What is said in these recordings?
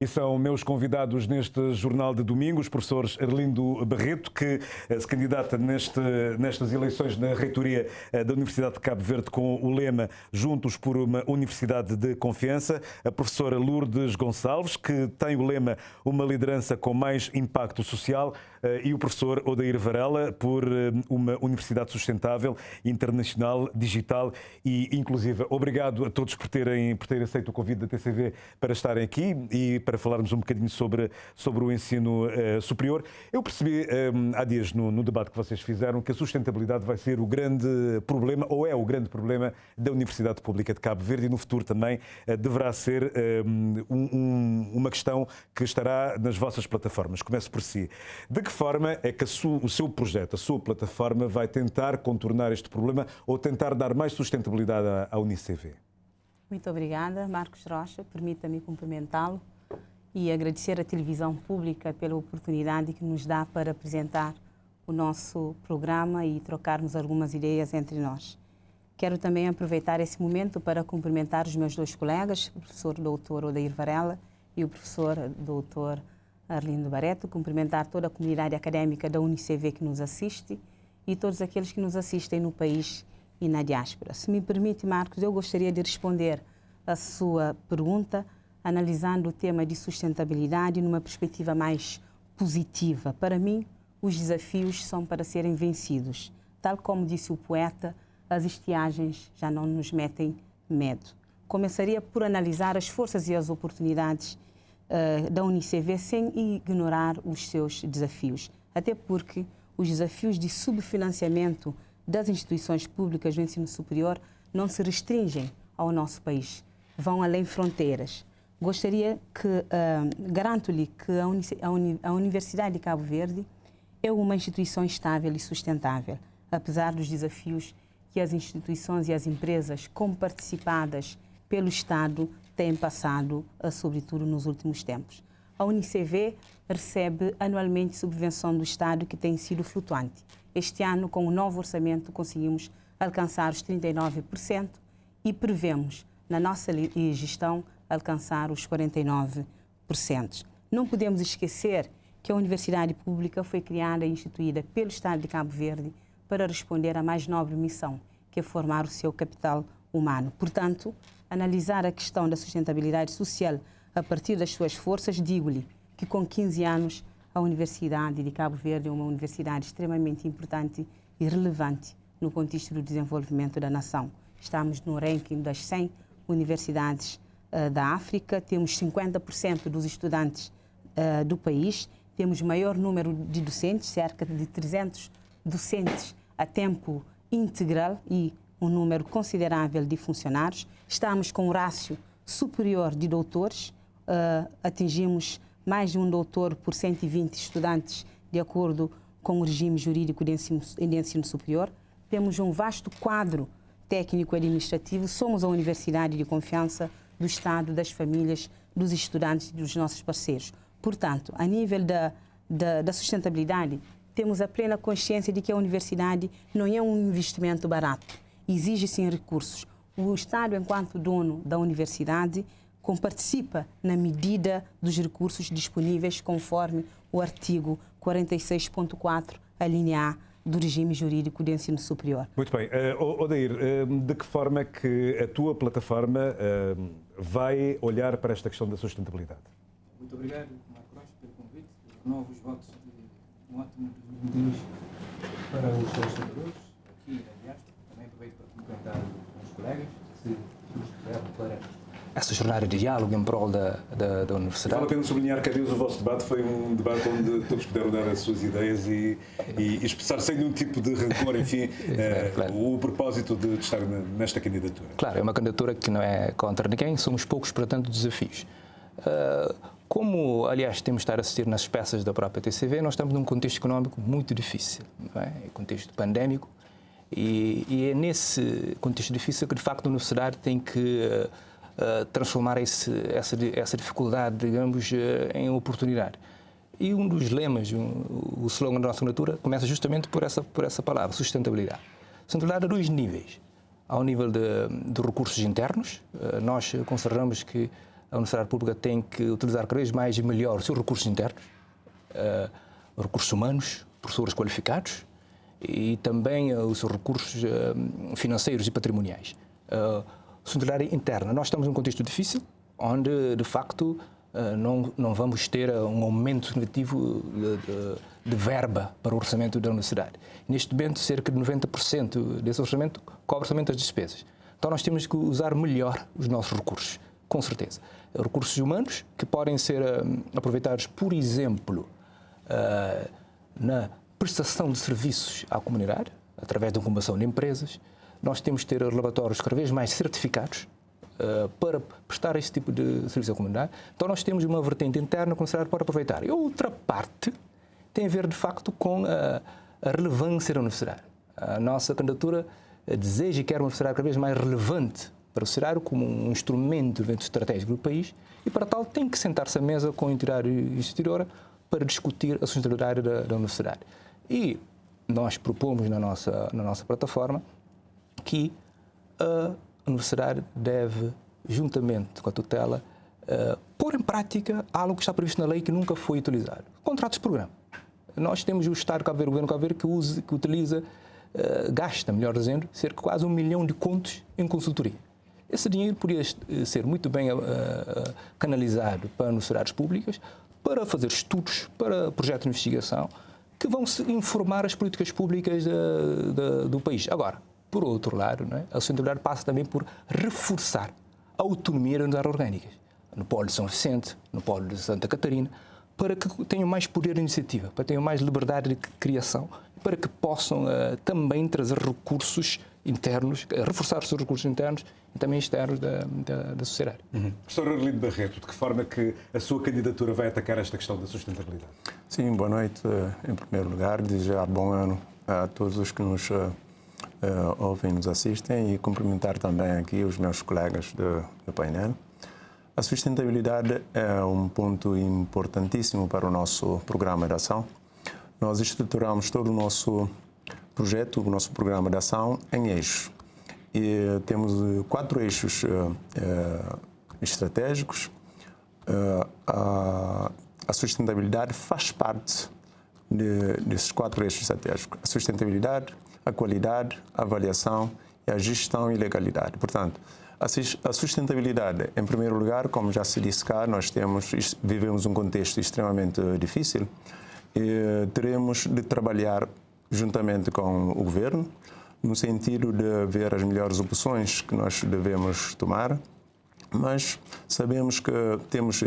E são meus convidados neste Jornal de Domingo, os professores Arlindo Barreto, que se candidata nestas eleições na reitoria da Universidade de Cabo Verde com o lema Juntos por uma Universidade de Confiança, a professora Lourdes Gonçalves, que tem o lema Uma Liderança com Mais Impacto Social, e o professor Odair Varela, por uma Universidade Sustentável, Internacional, Digital e Inclusiva. Obrigado a todos por terem aceito o convite da TCV para estarem aqui e para falarmos um bocadinho sobre o ensino superior. Eu percebi há dias no debate que vocês fizeram que a sustentabilidade vai ser o grande problema, ou é o grande problema da Universidade Pública de Cabo Verde, e no futuro também deverá ser uma questão que estará nas vossas plataformas. Começo por si. De que forma é que o seu projeto, a sua plataforma, vai tentar contornar este problema ou tentar dar mais sustentabilidade à UniCV? Muito obrigada, Marcos Rocha. Permita-me cumprimentá-lo e agradecer à televisão pública pela oportunidade que nos dá para apresentar o nosso programa e trocarmos algumas ideias entre nós. Quero também aproveitar esse momento para cumprimentar os meus dois colegas, o professor Dr. Odair Varela e o professor Dr. Arlindo Barreto, cumprimentar toda a comunidade académica da UniCV que nos assiste e todos aqueles que nos assistem no país e na diáspora. Se me permite, Marcos, eu gostaria de responder a sua pergunta analisando o tema de sustentabilidade numa perspectiva mais positiva. Para mim, os desafios são para serem vencidos. Tal como disse o poeta, as estiagens já não nos metem medo. Começaria por analisar as forças e as oportunidades da UniCV sem ignorar os seus desafios. Até porque os desafios de subfinanciamento das instituições públicas do ensino superior não se restringem ao nosso país, vão além fronteiras. Gostaria que, garanto-lhe que a Universidade de Cabo Verde é uma instituição estável e sustentável, apesar dos desafios que as instituições e as empresas comparticipadas pelo Estado têm passado, sobretudo nos últimos tempos. A UniCV recebe anualmente subvenção do Estado que tem sido flutuante. Este ano, com o novo orçamento, conseguimos alcançar os 39% e prevemos, na nossa gestão, alcançar os 49%. Não podemos esquecer que a Universidade Pública foi criada e instituída pelo Estado de Cabo Verde para responder à mais nobre missão, que é formar o seu capital humano. Portanto, analisar a questão da sustentabilidade social a partir das suas forças, digo-lhe que com 15 anos a Universidade de Cabo Verde é uma universidade extremamente importante e relevante no contexto do desenvolvimento da nação. Estamos no ranking das 100 universidades da África, temos 50% dos estudantes do país, temos maior número de docentes, cerca de 300 docentes a tempo integral e um número considerável de funcionários. Estamos com um rácio superior de doutores, atingimos mais de um doutor por 120 estudantes, de acordo com o regime jurídico de ensino superior. Temos um vasto quadro técnico-administrativo, somos a universidade de confiança do Estado, das famílias, dos estudantes e dos nossos parceiros. Portanto, a nível da sustentabilidade, temos a plena consciência de que a universidade não é um investimento barato, exige sim recursos. O Estado, enquanto dono da universidade, participa na medida dos recursos disponíveis conforme o artigo 46.4, a linha A do regime jurídico de ensino superior. Muito bem. Odair, de que forma é que a tua plataforma vai olhar para esta questão da sustentabilidade? Muito obrigado, Marcos Rocha, pelo convite. Renovo os votos de um ótimo 2022 para os telespectadores aqui na diáspora. Também aproveito para cumprimentar os colegas que se inscreveram para essa jornada de diálogo em prol da universidade. Vale a pena sublinhar que, adeus, o vosso debate foi um debate onde todos puderam dar as suas ideias e expressar sem nenhum tipo de rancor, enfim, claro, o propósito de estar nesta candidatura. Claro, é uma candidatura que não é contra ninguém, somos poucos para tanto desafios. Como, aliás, temos de estar a assistir nas peças da própria TCV, nós estamos num contexto económico muito difícil, não é? Contexto pandémico, e é nesse contexto difícil que, de facto, a universidade tem que transformar essa dificuldade, digamos, em oportunidade. E um dos lemas, o slogan da nossa candidatura, começa justamente por essa palavra, sustentabilidade. Sustentabilidade a dois níveis. Ao nível de recursos internos, nós consideramos que a Universidade Pública tem que utilizar cada vez mais e melhor os seus recursos internos, recursos humanos, professores qualificados e também os seus recursos financeiros e patrimoniais. Sustentabilidade interna. Nós estamos num contexto difícil, onde, de facto, não vamos ter um aumento significativo de verba para o orçamento da universidade. Neste momento, cerca de 90% desse orçamento cobre somente as despesas. Então, nós temos que usar melhor os nossos recursos, com certeza. Recursos humanos que podem ser aproveitados, por exemplo, na prestação de serviços à comunidade, através da incubação de empresas. Nós temos que ter laboratórios cada vez mais certificados para prestar esse tipo de serviço à comunidade. Então, nós temos uma vertente interna que a universidade pode aproveitar. E a outra parte tem a ver, de facto, com a relevância da universidade. A nossa candidatura deseja e quer uma universidade cada vez mais relevante para o sociedade como um instrumento de evento estratégico do país e, para tal, tem que sentar-se à mesa com a entidade instituidora para discutir a sustentabilidade da universidade. E nós propomos na nossa plataforma que a universidade deve, juntamente com a tutela, pôr em prática algo que está previsto na lei que nunca foi utilizado. Contratos de programa. Nós temos o Estado de Cabo Verde, o governo de Cabo Verde, que utiliza, gasta, melhor dizendo, cerca de quase 1 milhão de contos em consultoria. Esse dinheiro poderia ser muito bem canalizado para universidades públicas, para fazer estudos, para projetos de investigação, que vão informar as políticas públicas do país. Agora, por outro lado, não é? A sustentabilidade passa também por reforçar a autonomia das unidades orgânicas, no polo de São Vicente, no polo de Santa Catarina, para que tenham mais poder de iniciativa, para que tenham mais liberdade de criação, para que possam também trazer recursos internos, reforçar os seus recursos internos e também externos da sociedade. Professor Arlindo Barreto, de que forma que a sua candidatura vai atacar esta questão da sustentabilidade? Sim, boa noite. Em primeiro lugar, desejar bom ano a todos os que nos ouvem e nos assistem e cumprimentar também aqui os meus colegas do painel. A sustentabilidade é um ponto importantíssimo para o nosso programa de ação. Nós estruturamos todo o nosso projeto, o nosso programa de ação em eixos. E temos 4 eixos estratégicos. A sustentabilidade faz parte desses 4 eixos estratégicos. A sustentabilidade, a qualidade, a avaliação, a gestão e legalidade. Portanto, a sustentabilidade, em primeiro lugar, como já se disse cá, vivemos um contexto extremamente difícil e teremos de trabalhar juntamente com o governo, no sentido de ver as melhores opções que nós devemos tomar, mas sabemos que temos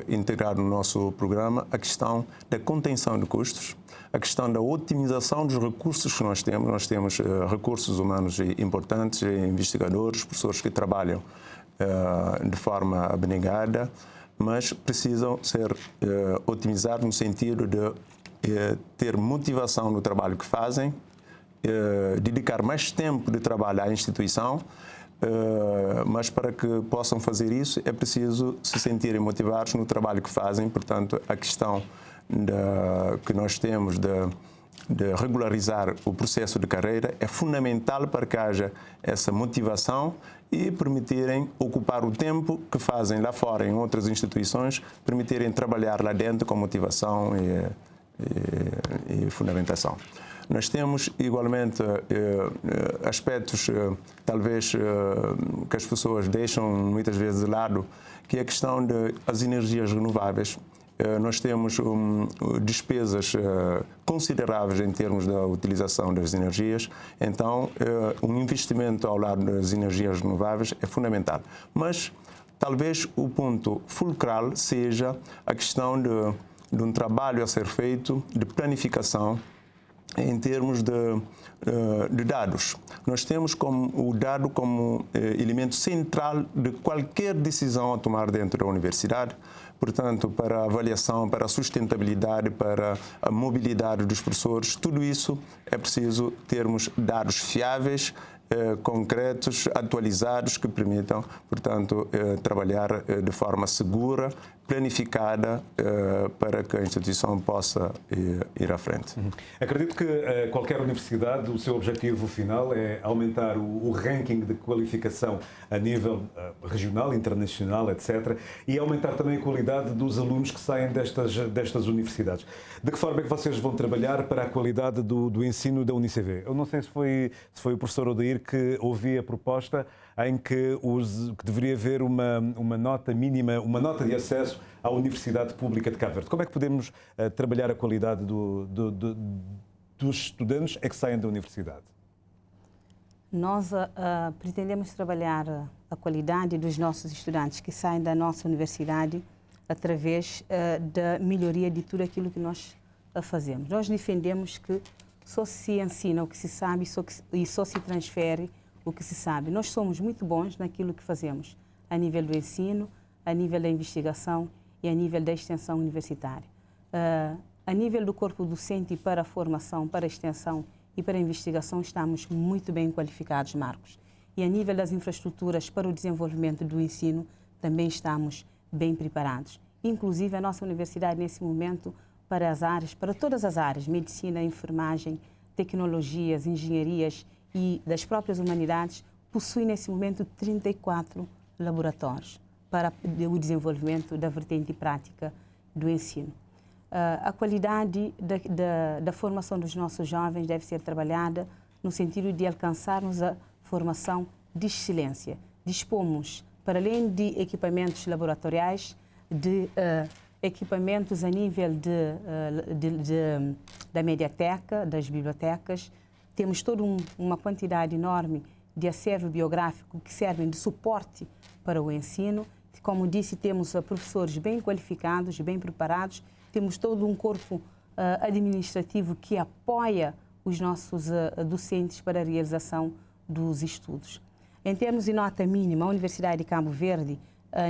integrado no nosso programa a questão da contenção de custos, a questão da otimização dos recursos que nós temos. Nós temos recursos humanos importantes, investigadores, professores que trabalham de forma abnegada, mas precisam ser otimizados no sentido de ter motivação no trabalho que fazem, dedicar mais tempo de trabalho à instituição, mas para que possam fazer isso é preciso se sentirem motivados no trabalho que fazem. Portanto, a questão que nós temos de regularizar o processo de carreira é fundamental para que haja essa motivação e permitirem ocupar o tempo que fazem lá fora em outras instituições, permitirem trabalhar lá dentro com motivação e fundamentação. Nós temos igualmente aspectos talvez que as pessoas deixam muitas vezes de lado, que é a questão das energias renováveis. Nós temos despesas consideráveis em termos da utilização das energias, então um investimento ao lado das energias renováveis é fundamental. Mas talvez o ponto fulcral seja a questão de um trabalho a ser feito de planificação em termos de dados. Nós temos o dado como elemento central de qualquer decisão a tomar dentro da universidade. Portanto, para a avaliação, para a sustentabilidade, para a mobilidade dos professores, tudo isso é preciso termos dados fiáveis concretos, atualizados, que permitam, portanto, trabalhar de forma segura, planificada, para que a instituição possa ir à frente. Acredito que qualquer universidade, o seu objetivo final é aumentar o ranking de qualificação a nível regional, internacional, etc., e aumentar também a qualidade dos alunos que saem destas universidades. De que forma é que vocês vão trabalhar para a qualidade do ensino da UNICV? Eu não sei se foi o professor Odair que ouvi a proposta em que deveria haver uma nota mínima, uma nota de acesso à Universidade Pública de Cabo Verde. Como é que podemos trabalhar a qualidade dos estudantes que saem da universidade? Nós pretendemos trabalhar a qualidade dos nossos estudantes que saem da nossa universidade através da melhoria de tudo aquilo que nós fazemos. Nós defendemos que só se ensina o que se sabe e só se transfere o que se sabe. Nós somos muito bons naquilo que fazemos, a nível do ensino, a nível da investigação e a nível da extensão universitária. A nível do corpo docente para a formação, para a extensão e para a investigação, estamos muito bem qualificados, Marcos. E a nível das infraestruturas para o desenvolvimento do ensino, também estamos bem preparados. Inclusive, a nossa universidade, nesse momento, para todas as áreas, medicina, enfermagem, tecnologias, engenharias e das próprias humanidades, possui, nesse momento, 34 laboratórios para o desenvolvimento da vertente prática do ensino. A qualidade da formação dos nossos jovens deve ser trabalhada no sentido de alcançarmos a formação de excelência. Dispomos, para além de equipamentos laboratoriais, de equipamentos a nível da mediateca, das bibliotecas. Temos toda uma quantidade enorme de acervo biográfico que servem de suporte para o ensino. Como disse, temos professores bem qualificados, bem preparados. Temos todo um corpo administrativo que apoia os nossos docentes para a realização dos estudos. Em termos de nota mínima, a Universidade de Cabo Verde,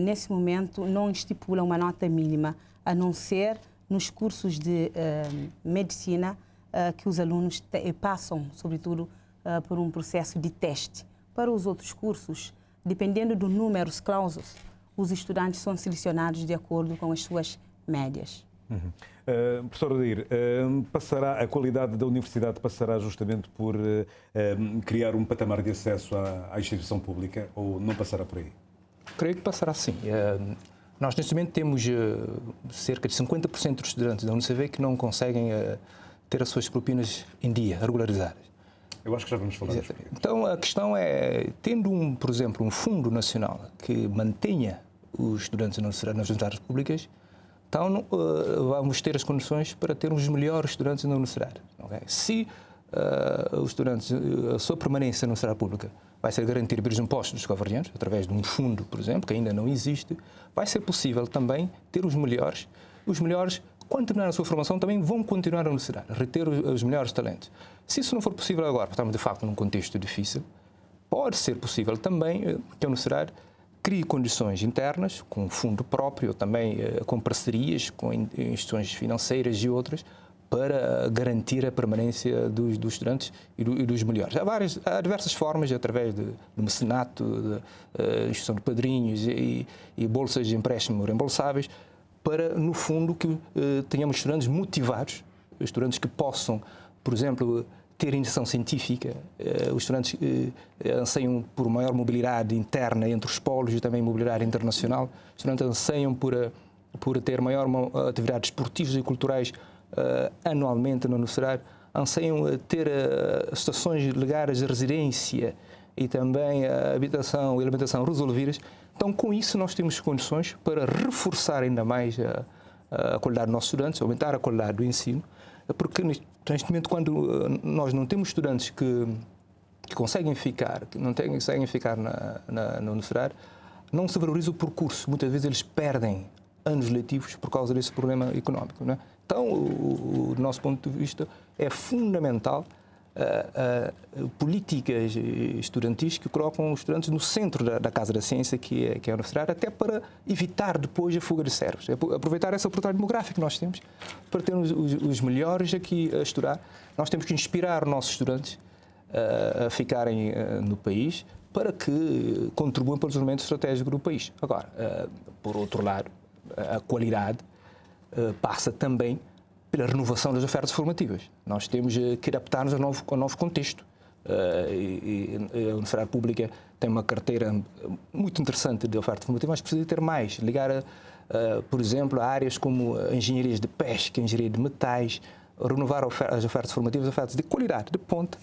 nesse momento, não estipula uma nota mínima, a não ser nos cursos de medicina, que os alunos passam, sobretudo, por um processo de teste. Para os outros cursos, dependendo do número de clausos, os estudantes são selecionados de acordo com as suas médias. Professor Odair, a qualidade da universidade passará justamente por criar um patamar de acesso à instituição pública, ou não passará por aí? Creio que passará sim. Nós, neste momento, temos cerca de 50% dos estudantes da UNICV que não conseguem ter as suas propinas em dia, regularizadas. Eu acho que já vamos falar disso. Então, a questão é, tendo, por exemplo, um fundo nacional que mantenha os estudantes nas universidades públicas, então vamos ter as condições para termos os melhores estudantes na universidade. Okay? Se os estudantes, a sua permanência na universidade pública vai ser garantir pelos impostos dos cabo-verdianos, através de um fundo, por exemplo, que ainda não existe, vai ser possível também ter os melhores. Os melhores, quando terminar a sua formação, também vão continuar na universidade, reter os melhores talentos. Se isso não for possível agora, porque estamos de facto num contexto difícil, pode ser possível também que a universidade crie condições internas, com fundo próprio, também com parcerias com instituições financeiras e outras, para garantir a permanência dos estudantes e dos melhores. Há diversas formas, através do mecenato, da instituição de padrinhos e bolsas de empréstimo reembolsáveis, para, no fundo, que tenhamos estudantes motivados, estudantes que possam, por exemplo, ter iniciação científica. Os estudantes anseiam por maior mobilidade interna entre os polos e também mobilidade internacional. Os estudantes anseiam por ter maior atividades esportivas e culturais anualmente na universidade. Anseiam ter situações ligadas à residência e também a habitação e alimentação resolvidas. Então, com isso, nós temos condições para reforçar ainda mais a qualidade dos nossos estudantes, aumentar a qualidade do ensino, porque neste momento, quando nós não temos estudantes que conseguem ficar, na universidade, não se valoriza o percurso. Muitas vezes eles perdem anos letivos por causa desse problema económico, não é? Então, do nosso ponto de vista, é fundamental políticas estudantis que colocam os estudantes no centro da Casa da Ciência, que é a universidade, até para evitar depois a fuga de cérebros. Aproveitar essa oportunidade demográfica que nós temos para termos os melhores aqui a estudar. Nós temos que inspirar os nossos estudantes a ficarem no país para que contribuam para o desenvolvimento estratégico do país. Agora, por outro lado, a qualidade passa também pela renovação das ofertas formativas. Nós temos que adaptar-nos ao novo contexto. A Universidade Pública tem uma carteira muito interessante de oferta formativa, mas precisa ter mais, ligar, por exemplo, a áreas como engenharias de pesca, engenharia de metais, renovar as ofertas formativas, ofertas de qualidade, de ponta.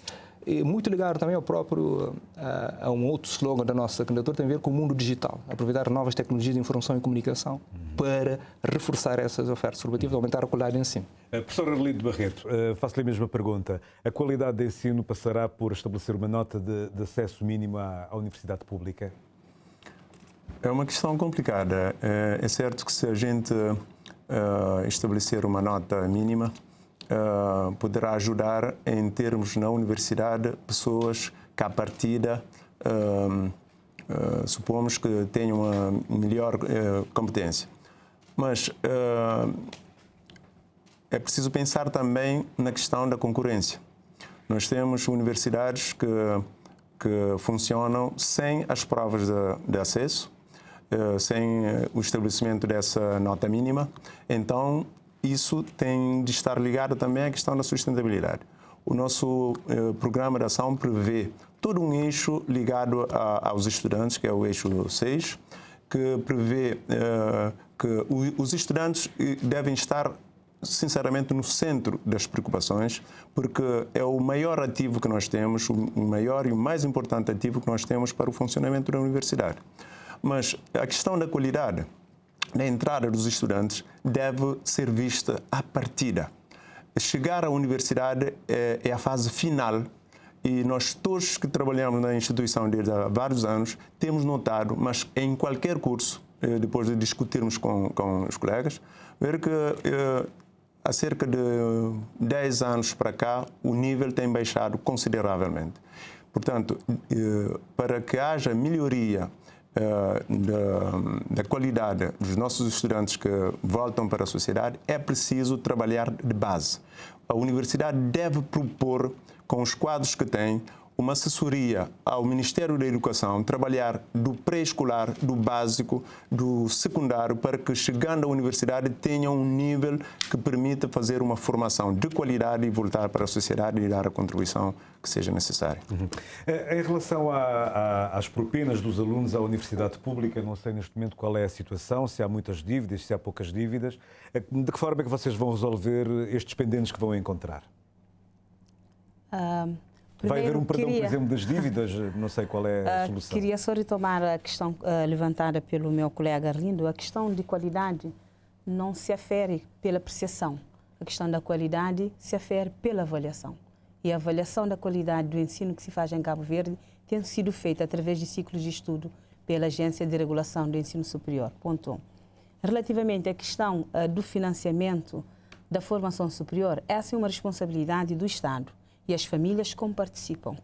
E muito ligado também a um outro slogan da nossa candidatura, tem a ver com o mundo digital. Aproveitar novas tecnologias de informação e comunicação para reforçar essas ofertas formativas, aumentar a qualidade de ensino. Professor Arlindo Barreto, faço-lhe a mesma pergunta. A qualidade de ensino passará por estabelecer uma nota de acesso mínimo à universidade pública? É uma questão complicada. É certo que se a gente estabelecer uma nota mínima, poderá ajudar em termos na universidade pessoas que à partida supomos que tenham uma melhor competência. Mas é preciso pensar também na questão da concorrência. Nós temos universidades que funcionam sem as provas de acesso, sem o estabelecimento dessa nota mínima. Então, isso tem de estar ligado também à questão da sustentabilidade. O nosso programa de ação prevê todo um eixo ligado aos estudantes, que é o eixo 6, que prevê que os estudantes devem estar, sinceramente, no centro das preocupações, porque é o maior ativo que nós temos, o maior e o mais importante ativo que nós temos para o funcionamento da universidade. Mas a questão da qualidade da entrada dos estudantes deve ser vista à partida. Chegar à universidade é a fase final e nós todos que trabalhamos na instituição desde há vários anos temos notado, mas em qualquer curso, depois de discutirmos com os colegas, ver que há cerca de 10 anos para cá o nível tem baixado consideravelmente. Portanto, para que haja melhoria da qualidade dos nossos estudantes que voltam para a sociedade, é preciso trabalhar de base. A universidade deve propor, com os quadros que tem, uma assessoria ao Ministério da Educação, trabalhar do pré-escolar, do básico, do secundário, para que, chegando à universidade, tenham um nível que permita fazer uma formação de qualidade e voltar para a sociedade e dar a contribuição que seja necessária. Em relação às propinas dos alunos à universidade pública, não sei neste momento qual é a situação, se há muitas dívidas, se há poucas dívidas. De que forma é que vocês vão resolver estes pendentes que vão encontrar? Vai haver um perdão, por exemplo, das dívidas? Não sei qual é a solução. Queria só retomar a questão levantada pelo meu colega Arlindo. A questão de qualidade não se afere pela apreciação. A questão da qualidade se afere pela avaliação. E a avaliação da qualidade do ensino que se faz em Cabo Verde tem sido feita através de ciclos de estudo pela Agência de Regulação do Ensino Superior. Ponto 1. Relativamente à questão do financiamento da formação superior, essa é uma responsabilidade do Estado. E as famílias como participam.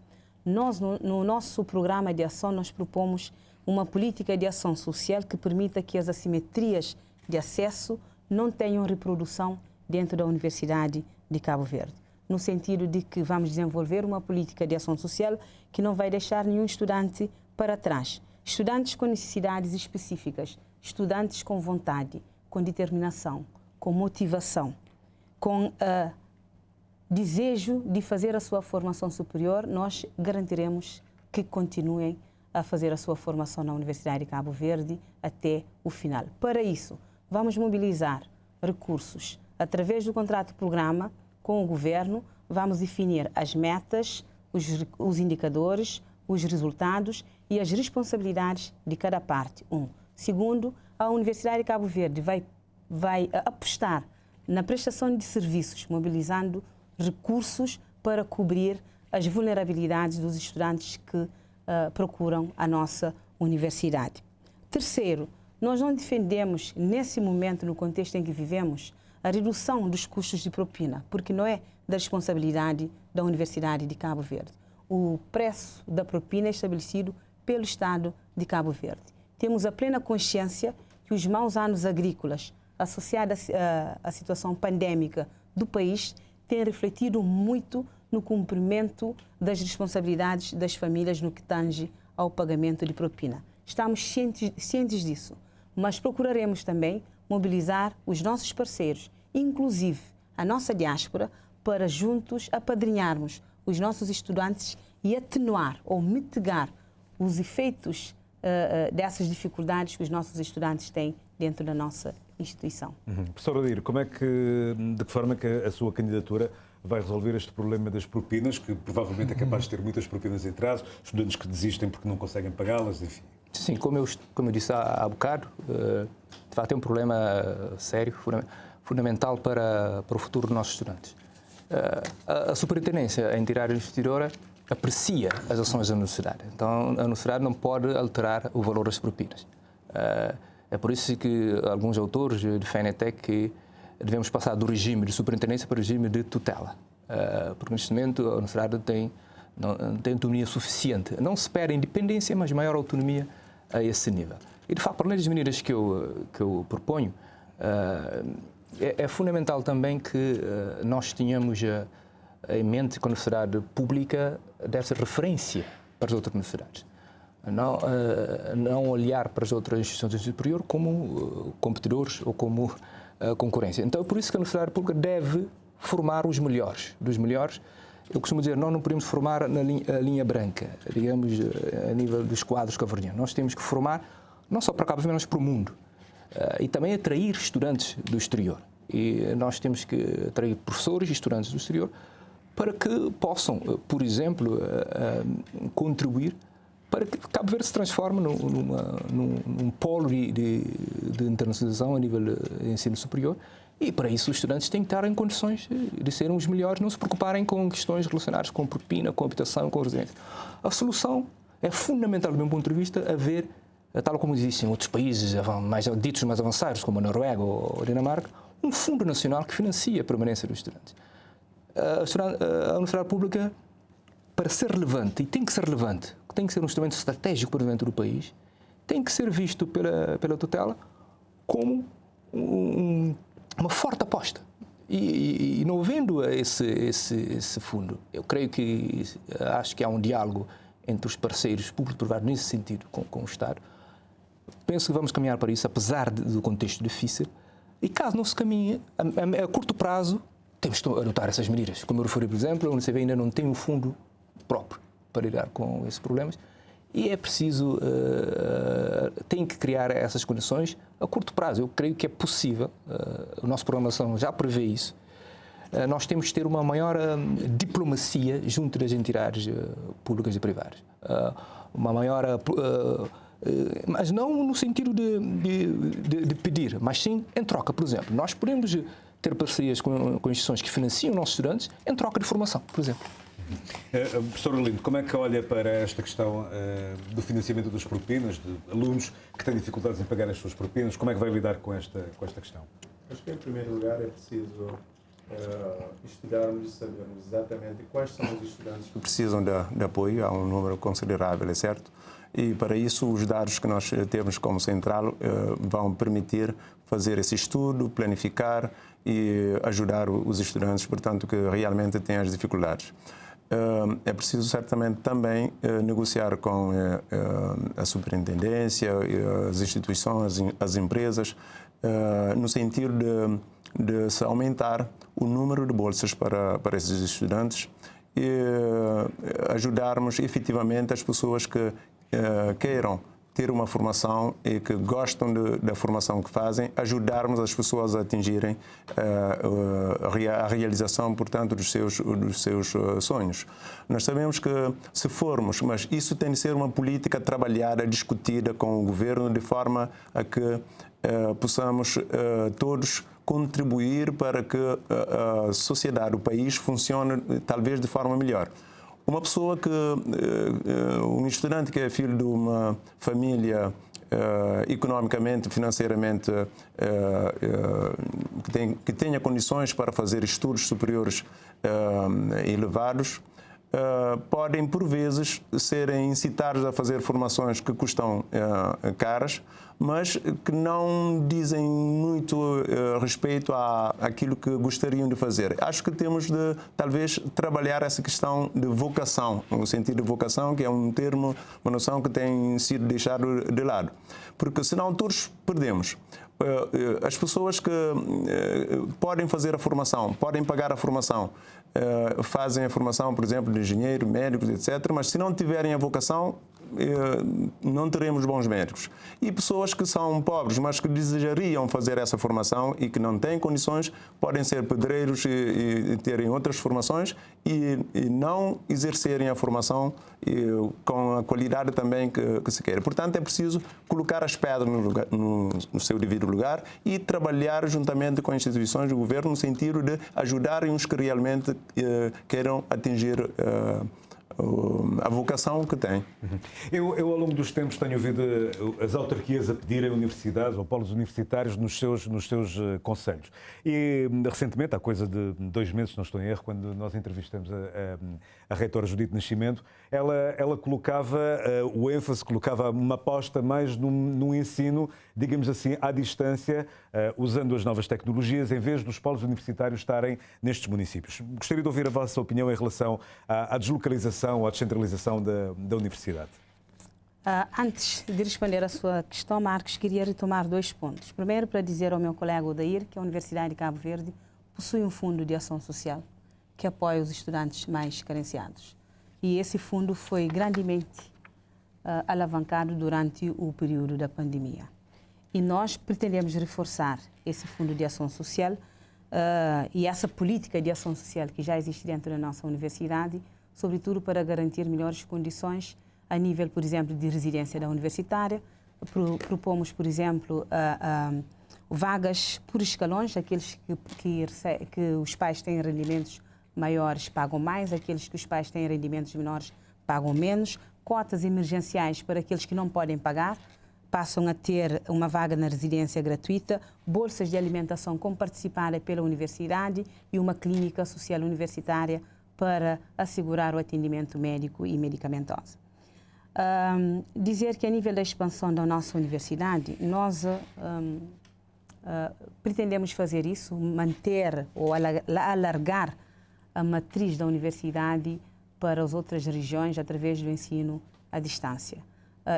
Nós, no nosso programa de ação, nós propomos uma política de ação social que permita que as assimetrias de acesso não tenham reprodução dentro da Universidade de Cabo Verde. No sentido de que vamos desenvolver uma política de ação social que não vai deixar nenhum estudante para trás. Estudantes com necessidades específicas, estudantes com vontade, com determinação, com motivação, com desejo de fazer a sua formação superior, nós garantiremos que continuem a fazer a sua formação na Universidade de Cabo Verde até o final. Para isso, vamos mobilizar recursos. Através do contrato-programa com o Governo, vamos definir as metas, os indicadores, os resultados e as responsabilidades de cada parte. Segundo, a Universidade de Cabo Verde vai apostar na prestação de serviços, mobilizando recursos para cobrir as vulnerabilidades dos estudantes que procuram a nossa universidade. Terceiro, nós não defendemos, nesse momento, no contexto em que vivemos, a redução dos custos de propina, porque não é da responsabilidade da Universidade de Cabo Verde. O preço da propina é estabelecido pelo Estado de Cabo Verde. Temos a plena consciência que os maus anos agrícolas associados à situação pandémica do país tem refletido muito no cumprimento das responsabilidades das famílias no que tange ao pagamento de propina. Estamos cientes disso, mas procuraremos também mobilizar os nossos parceiros, inclusive a nossa diáspora, para juntos apadrinharmos os nossos estudantes e atenuar ou mitigar os efeitos dessas dificuldades que os nossos estudantes têm dentro da nossa instituição. Professor Odir, de que forma que a sua candidatura vai resolver este problema das propinas, que provavelmente é capaz de ter muitas propinas em atraso, estudantes que desistem porque não conseguem pagá-las, enfim? Sim, como eu disse há bocado, de facto é um problema sério, fundamental para o futuro dos nossos estudantes. A Superintendência, a entidade investidora, aprecia as ações da universidade. Então, a universidade não pode alterar o valor das propinas. É por isso que alguns autores defendem até que devemos passar do regime de superintendência para o regime de tutela. Porque, neste momento, a universidade não tem autonomia suficiente. Não se espera independência, mas maior autonomia a esse nível. E, de facto, para além das medidas que eu proponho, é fundamental também que nós tenhamos em mente que a universidade pública deve ser referência para as outras universidades. Não olhar para as outras instituições superiores como competidores ou como concorrência. Então, é por isso que a universidade pública deve formar os melhores. Dos melhores, eu costumo dizer, nós não podemos formar na linha branca, digamos, a nível dos quadros cabo-verdianos. Nós temos que formar, não só para Cabo Verde, mas para o mundo. E também atrair estudantes do exterior. E nós temos que atrair professores e estudantes do exterior para que possam, por exemplo, contribuir para que Cabo Verde se transforme num polo de internacionalização a nível de ensino superior. E para isso os estudantes têm que estar em condições de serem os melhores, não se preocuparem com questões relacionadas com propina, com habitação, com residência. A solução é fundamental, do meu ponto de vista, haver, tal como existem outros países ditos mais avançados, como a Noruega ou a Dinamarca, um fundo nacional que financia a permanência dos estudantes. A universidade pública, para ser relevante, e tem que ser relevante, tem que ser um instrumento estratégico para o desenvolvimento do país, tem que ser visto pela tutela como uma forte aposta. E não havendo esse fundo, eu creio acho que há um diálogo entre os parceiros público-privados nesse sentido com o Estado. Penso que vamos caminhar para isso, apesar do contexto difícil. E caso não se caminhe, a curto prazo, temos que adotar essas medidas. Como eu referi, por exemplo, a UNICEF ainda não tem um fundo próprio para lidar com esses problemas e é preciso, tem que criar essas condições a curto prazo. Eu creio que é possível, a nossa programação já prevê isso. Nós temos que ter uma maior diplomacia junto das entidades públicas e privadas. Uma maior... mas não no sentido de pedir, mas sim em troca. Por exemplo, nós podemos ter parcerias com instituições que financiam nossos estudantes em troca de formação, por exemplo. Professor Arlindo, como é que olha para esta questão do financiamento das propinas, de alunos que têm dificuldades em pagar as suas propinas? Como é que vai lidar com esta questão? Acho que, em primeiro lugar, é preciso estudarmos e sabermos exatamente quais são os estudantes que precisam de apoio, há um número considerável, é certo? E, para isso, os dados que nós temos como central vão permitir fazer esse estudo, planificar e ajudar os estudantes, portanto, que realmente têm as dificuldades. É preciso, certamente, também negociar com a superintendência, as instituições, as empresas, no sentido de se aumentar o número de bolsas para esses estudantes e ajudarmos efetivamente as pessoas que queiram ter uma formação e que gostam da formação que fazem, ajudarmos as pessoas a atingirem a realização, portanto, dos seus sonhos. Nós sabemos que, se formos, mas isso tem de ser uma política trabalhada, discutida com o governo, de forma a que possamos todos contribuir para que a sociedade, o país, funcione talvez de forma melhor. Uma pessoa um estudante que é filho de uma família economicamente, financeiramente, que tenha condições para fazer estudos superiores elevados, podem, por vezes, serem incitados a fazer formações que custam caras, mas que não dizem muito respeito àquilo que gostariam de fazer. Acho que temos de, talvez, trabalhar essa questão de vocação, no sentido de vocação, que é um termo, uma noção que tem sido deixado de lado. Porque, senão, todos perdemos. As pessoas que podem fazer a formação, podem pagar a formação, fazem a formação, por exemplo, de engenheiro, médicos, etc., mas se não tiverem a vocação, não teremos bons médicos. E pessoas que são pobres, mas que desejariam fazer essa formação e que não têm condições, podem ser pedreiros e terem outras formações e não exercerem a formação com a qualidade também que se quer. Portanto, é preciso colocar as pedras no seu devido lugar e trabalhar juntamente com as instituições do governo no sentido de ajudarem os que realmente queiram atingir a vocação que tem. Eu, ao longo dos tempos, tenho ouvido as autarquias a pedirem universidades ou polos universitários nos seus concelhos. E, recentemente, há coisa de 2 meses, se não estou em erro, quando nós entrevistamos a reitora Judite Nascimento, ela colocava o ênfase, colocava uma aposta mais num ensino, digamos assim, à distância, usando as novas tecnologias, em vez dos polos universitários estarem nestes municípios. Gostaria de ouvir a vossa opinião em relação à deslocalização ou à descentralização da universidade. Antes de responder à sua questão, Marcos, queria retomar 2 pontos. Primeiro, para dizer ao meu colega Odair que a Universidade de Cabo Verde possui um fundo de ação social que apoia os estudantes mais carenciados. E esse fundo foi grandemente alavancado durante o período da pandemia. E nós pretendemos reforçar esse fundo de ação social e essa política de ação social que já existe dentro da nossa universidade, sobretudo para garantir melhores condições a nível, por exemplo, de residência da universitária. Propomos, por exemplo, vagas por escalões, aqueles que os pais têm rendimentos maiores pagam mais, aqueles que os pais têm rendimentos menores pagam menos, cotas emergenciais para aqueles que não podem pagar, passam a ter uma vaga na residência gratuita, bolsas de alimentação comparticipada pela universidade e uma clínica social universitária para assegurar o atendimento médico e medicamentoso. Dizer que a nível da expansão da nossa universidade, nós pretendemos fazer isso, manter ou alargar a matriz da universidade para as outras regiões através do ensino à distância.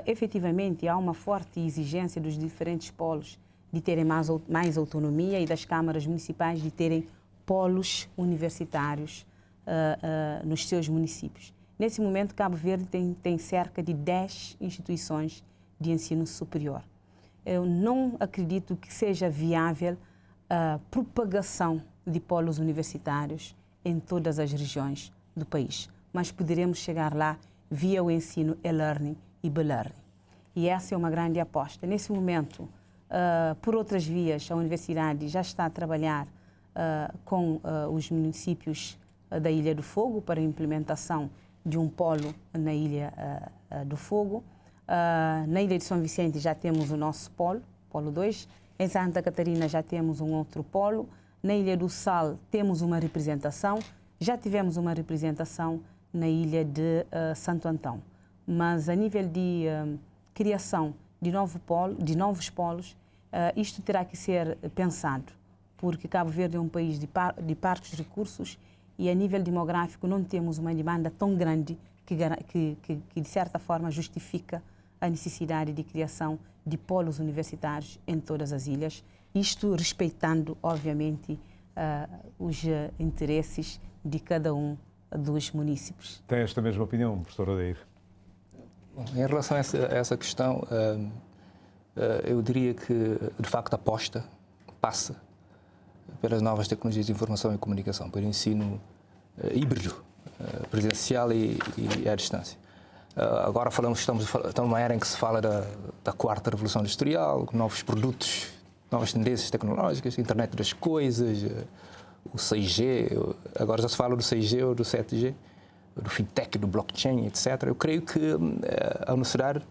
Efetivamente, há uma forte exigência dos diferentes polos de terem mais autonomia e das câmaras municipais de terem polos universitários nos seus municípios. Nesse momento, Cabo Verde tem cerca de 10 instituições de ensino superior. Eu não acredito que seja viável a propagação de polos universitários em todas as regiões do país, mas poderemos chegar lá via o ensino e-learning e b-learning. E essa é uma grande aposta. Nesse momento, por outras vias, a universidade já está a trabalhar com os municípios da Ilha do Fogo para a implementação de um polo na Ilha do Fogo. Na Ilha de São Vicente já temos o nosso polo, polo 2. Em Santa Catarina já temos um outro polo. Na Ilha do Sal temos uma representação. Já tivemos uma representação na Ilha de Santo Antão. Mas a nível de criação de novos polos, isto terá que ser pensado, porque Cabo Verde é um país de parcos recursos e a nível demográfico não temos uma demanda tão grande que de certa forma justifica a necessidade de criação de polos universitários em todas as ilhas, isto respeitando, obviamente, os interesses de cada um dos municípios. Tem esta mesma opinião, professor Odair? Bom, em relação a essa questão, eu diria que, de facto, a aposta passa pelas novas tecnologias de informação e comunicação, pelo ensino híbrido, presencial e à distância. Agora estamos numa era em que se fala da quarta revolução industrial, com novos produtos, novas tendências tecnológicas, internet das coisas, o 6G, agora já se fala do 6G ou do 7G, do fintech, do blockchain, etc. Eu creio que a universidade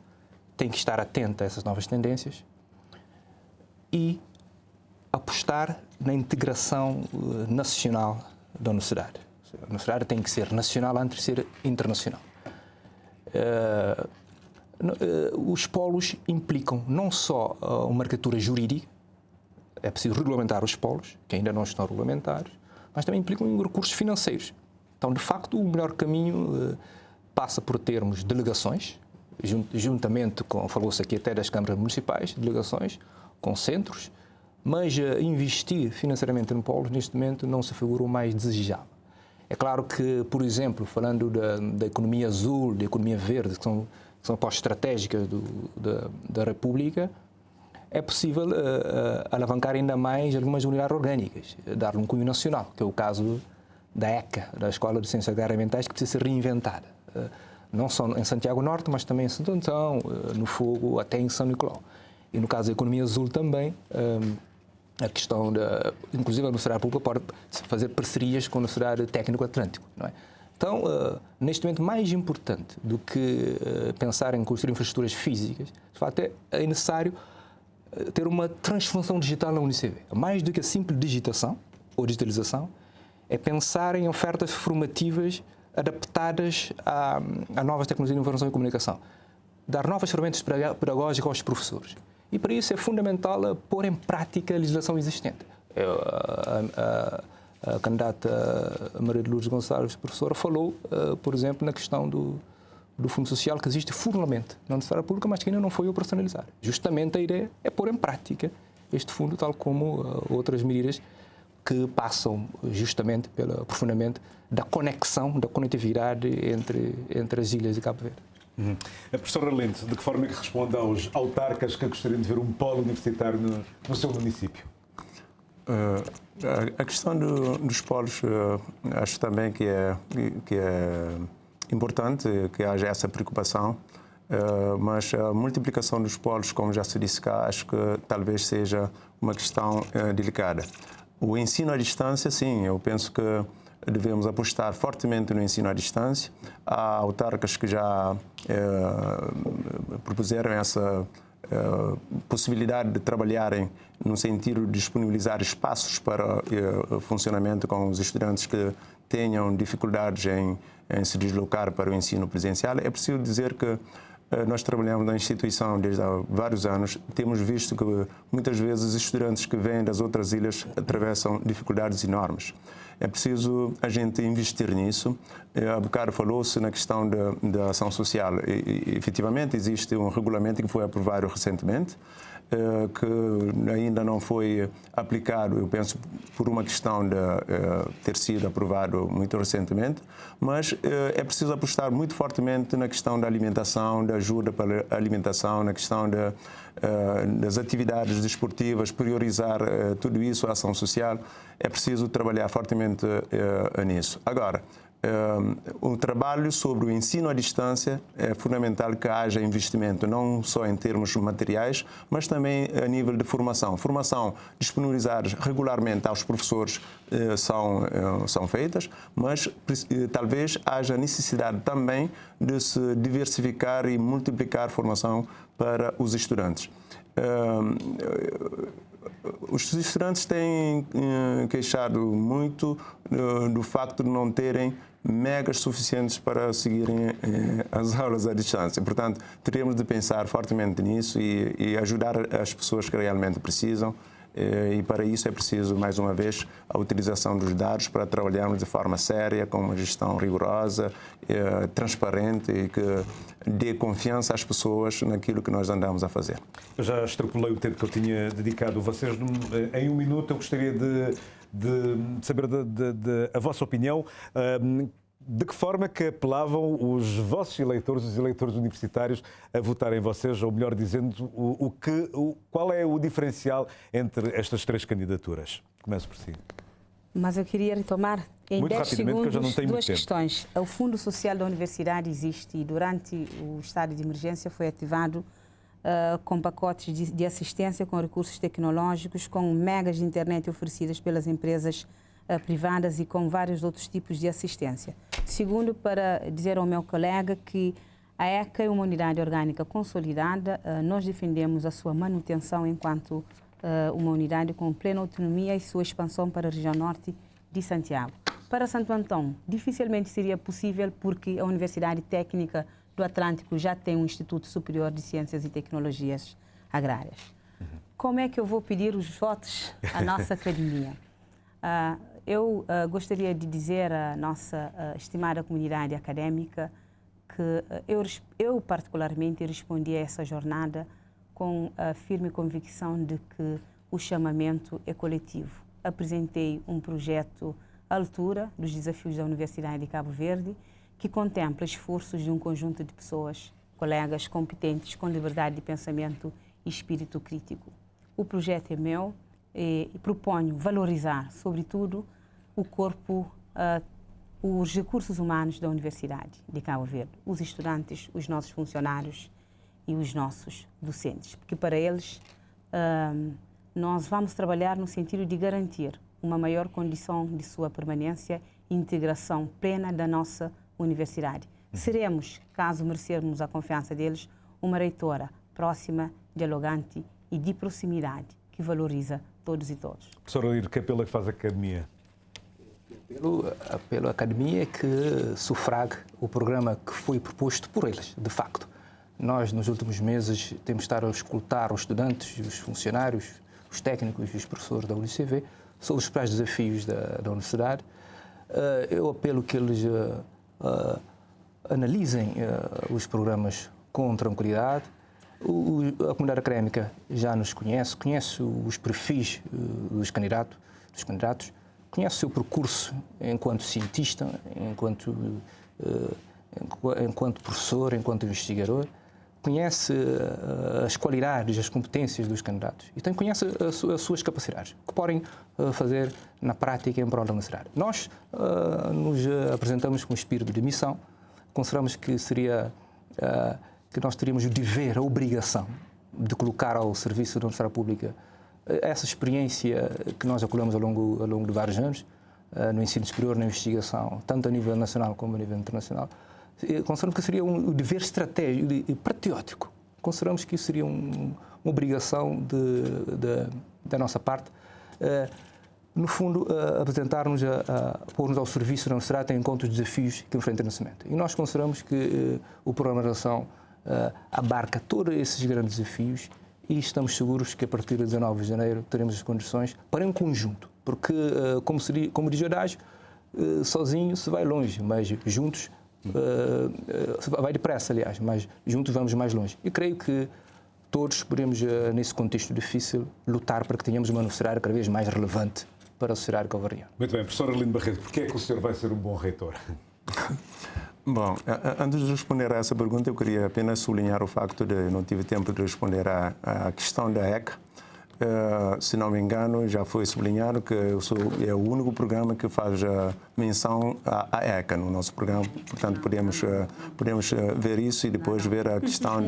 tem que estar atenta a essas novas tendências e apostar na integração nacional da universidade. nossa área tem que ser nacional antes de ser internacional. Os polos implicam não só uma arquitetura jurídica, é preciso regulamentar os polos, que ainda não estão regulamentados, mas também implicam recursos financeiros. Então, de facto, o melhor caminho passa por termos delegações, juntamente com, falou-se aqui até das câmaras municipais, delegações com centros, mas investir financeiramente em polos, neste momento, não se figura o mais desejável. É claro que, por exemplo, falando da economia azul, da economia verde, que são apostas estratégicas da República, é possível alavancar ainda mais algumas unidades orgânicas, dar-lhe um cunho nacional, que é o caso da ECA, da Escola de Ciências Agroambientais, que precisa ser reinventada. Não só em Santiago Norte, mas também em Santo Antão, no Fogo, até em São Nicolau. E no caso da economia azul também, a questão inclusive a Universidade Pública pode fazer parcerias com a Universidade Técnico Atlântico, não é? Então, neste momento, mais importante do que pensar em construir infraestruturas físicas, de facto, é necessário ter uma transformação digital na UniCV. Mais do que a simples digitação ou digitalização, é pensar em ofertas formativas adaptadas a novas tecnologias de informação e comunicação. Dar novas ferramentas pedagógicas aos professores. E para isso é fundamental pôr em prática a legislação existente. A candidata Maria de Lourdes Gonçalves, professora, falou, por exemplo, na questão do Fundo Social, que existe formalmente na Universidade Pública, mas que ainda não foi operacionalizado. Justamente a ideia é pôr em prática este fundo, tal como outras medidas que passam justamente pelo aprofundamento da conexão, da conectividade entre as ilhas de Cabo Verde. Professor Arlindo, de que forma é que responde aos autarcas que gostariam de ver um polo universitário no seu município? A questão dos polos, acho também que é importante que haja essa preocupação, mas a multiplicação dos polos, como já se disse cá, acho que talvez seja uma questão delicada. O ensino à distância, sim, eu penso que devemos apostar fortemente no ensino à distância. Há autarcas que já propuseram essa possibilidade de trabalharem no sentido de disponibilizar espaços para funcionamento com os estudantes que tenham dificuldades em se deslocar para o ensino presencial. É preciso dizer que nós trabalhamos na instituição desde há vários anos. Temos visto que muitas vezes os estudantes que vêm das outras ilhas atravessam dificuldades enormes. É preciso a gente investir nisso. Há bocado falou-se na questão da ação social. E, efetivamente, existe um regulamento que foi aprovado recentemente, que ainda não foi aplicado, eu penso, por uma questão de ter sido aprovado muito recentemente, mas é preciso apostar muito fortemente na questão da alimentação, da ajuda para a alimentação, na questão das atividades desportivas, priorizar tudo isso, a ação social. É preciso trabalhar fortemente nisso. Agora, o trabalho sobre o ensino à distância é fundamental que haja investimento, não só em termos materiais, mas também a nível de formação. Formação disponibilizadas regularmente aos professores são feitas, mas talvez haja necessidade também de se diversificar e multiplicar formação para os estudantes. Os estudantes têm queixado muito do facto de não terem megas suficientes para seguirem as aulas à distância. Portanto, teremos de pensar fortemente nisso e ajudar as pessoas que realmente precisam. E para isso é preciso, mais uma vez, a utilização dos dados para trabalharmos de forma séria, com uma gestão rigorosa, transparente e que dê confiança às pessoas naquilo que nós andamos a fazer. Eu já extrapolei o tempo que eu tinha dedicado a vocês. Em um minuto eu gostaria de saber a vossa opinião. De que forma que apelavam os vossos eleitores, os eleitores universitários, a votarem vocês, ou melhor dizendo, qual é o diferencial entre estas três candidaturas? Começo por si. Mas eu queria retomar em 10 segundos duas questões. O Fundo Social da Universidade existe e durante o estado de emergência foi ativado com pacotes de assistência com recursos tecnológicos, com megas de internet oferecidas pelas empresas privadas e com vários outros tipos de assistência. Segundo, para dizer ao meu colega que a ECA é uma unidade orgânica consolidada, nós defendemos a sua manutenção enquanto uma unidade com plena autonomia e sua expansão para a região norte de Santiago. Para Santo Antão, dificilmente seria possível porque a Universidade Técnica do Atlântico já tem um Instituto Superior de Ciências e Tecnologias Agrárias. Como é que eu vou pedir os votos à nossa academia? Eu gostaria de dizer à nossa estimada comunidade académica que eu particularmente respondi a essa jornada com a firme convicção de que o chamamento é coletivo. Apresentei um projeto à altura dos desafios da Universidade de Cabo Verde, que contempla esforços de um conjunto de pessoas, colegas competentes, com liberdade de pensamento e espírito crítico. O projeto é meu e proponho valorizar, sobretudo, o corpo, os recursos humanos da Universidade de Cabo Verde, os estudantes, os nossos funcionários e os nossos docentes, porque para eles nós vamos trabalhar no sentido de garantir uma maior condição de sua permanência e integração plena da nossa universidade. Seremos, caso merecermos a confiança deles, uma reitora próxima, dialogante e de proximidade, que valoriza todos e todos. Professor Aldir, que apelo é que faz a academia? Pela academia que sufrague o programa que foi proposto por eles, de facto. Nós, nos últimos meses, temos estado a escutar os estudantes, os funcionários, os técnicos e os professores da UNICV sobre os principais desafios da universidade. Eu apelo que eles analisem os programas com tranquilidade. A comunidade académica já nos conhece os perfis dos candidatos, conhece o seu percurso enquanto cientista, enquanto professor, enquanto investigador, conhece as qualidades, as competências dos candidatos e também conhece as suas capacidades, que podem fazer na prática em prol da universidade. Nós nos apresentamos com espírito de missão, consideramos que que nós teríamos o dever, a obrigação de colocar ao serviço da universidade pública essa experiência que nós acumulamos ao longo de vários anos, no ensino superior, na investigação, tanto a nível nacional como a nível internacional. Consideramos que seria um dever estratégico e patriótico. Consideramos que isso seria uma obrigação da nossa parte. No fundo, apresentar-nos, pôr-nos ao serviço da universidade, tendo em conta os desafios que enfrenta nesse momento. E nós consideramos que o programa de ação abarca todos esses grandes desafios e estamos seguros que a partir de 19 de janeiro teremos as condições para um conjunto, porque, como diz o adágio, sozinho se vai longe, mas juntos vai depressa, aliás, mas juntos vamos mais longe. E creio que todos podemos, nesse contexto difícil, lutar para que tenhamos uma universidade cada vez mais relevante para a sociedade cabo-verdiana. Muito bem, professor Arlindo Barreto, porquê é que o senhor vai ser um bom reitor? Bom, antes de responder a essa pergunta, eu queria apenas sublinhar o facto de não tive tempo de responder à questão da ECA. Se não me engano, já foi sublinhado que é o único programa que faz menção à ECA no nosso programa. Portanto, podemos ver isso e depois ver a questão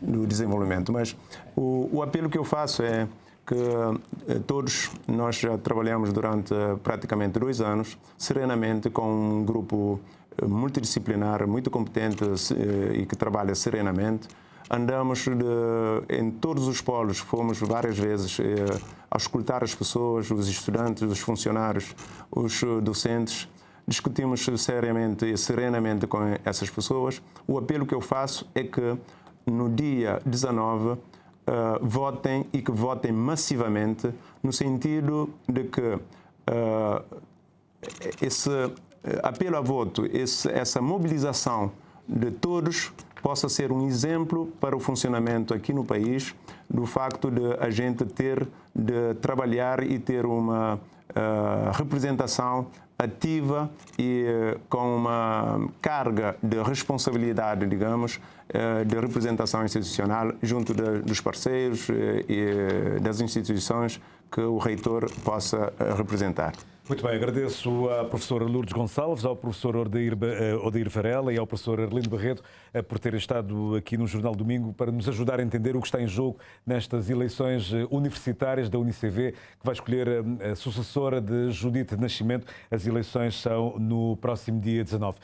do desenvolvimento. Mas o apelo que eu faço é que todos nós já trabalhamos durante praticamente 2 anos, serenamente, com um grupo multidisciplinar, muito competente e que trabalha serenamente. Andamos em todos os polos, fomos várias vezes a escutar as pessoas, os estudantes, os funcionários, os docentes. Discutimos seriamente e serenamente com essas pessoas. O apelo que eu faço é que no dia 19 votem e que votem massivamente, no sentido de que esse apelo a voto, essa mobilização de todos possa ser um exemplo para o funcionamento aqui no país, do facto de a gente ter de trabalhar e ter uma representação ativa e com uma carga de responsabilidade, digamos, de representação institucional junto dos parceiros e das instituições que o reitor possa representar. Muito bem, agradeço à professora Lourdes Gonçalves, ao professor Odair Varela e ao professor Arlindo Barreto por terem estado aqui no Jornal Domingo para nos ajudar a entender o que está em jogo nestas eleições universitárias da UNICV, que vai escolher a sucessora de Judite Nascimento. As eleições são no próximo dia 19.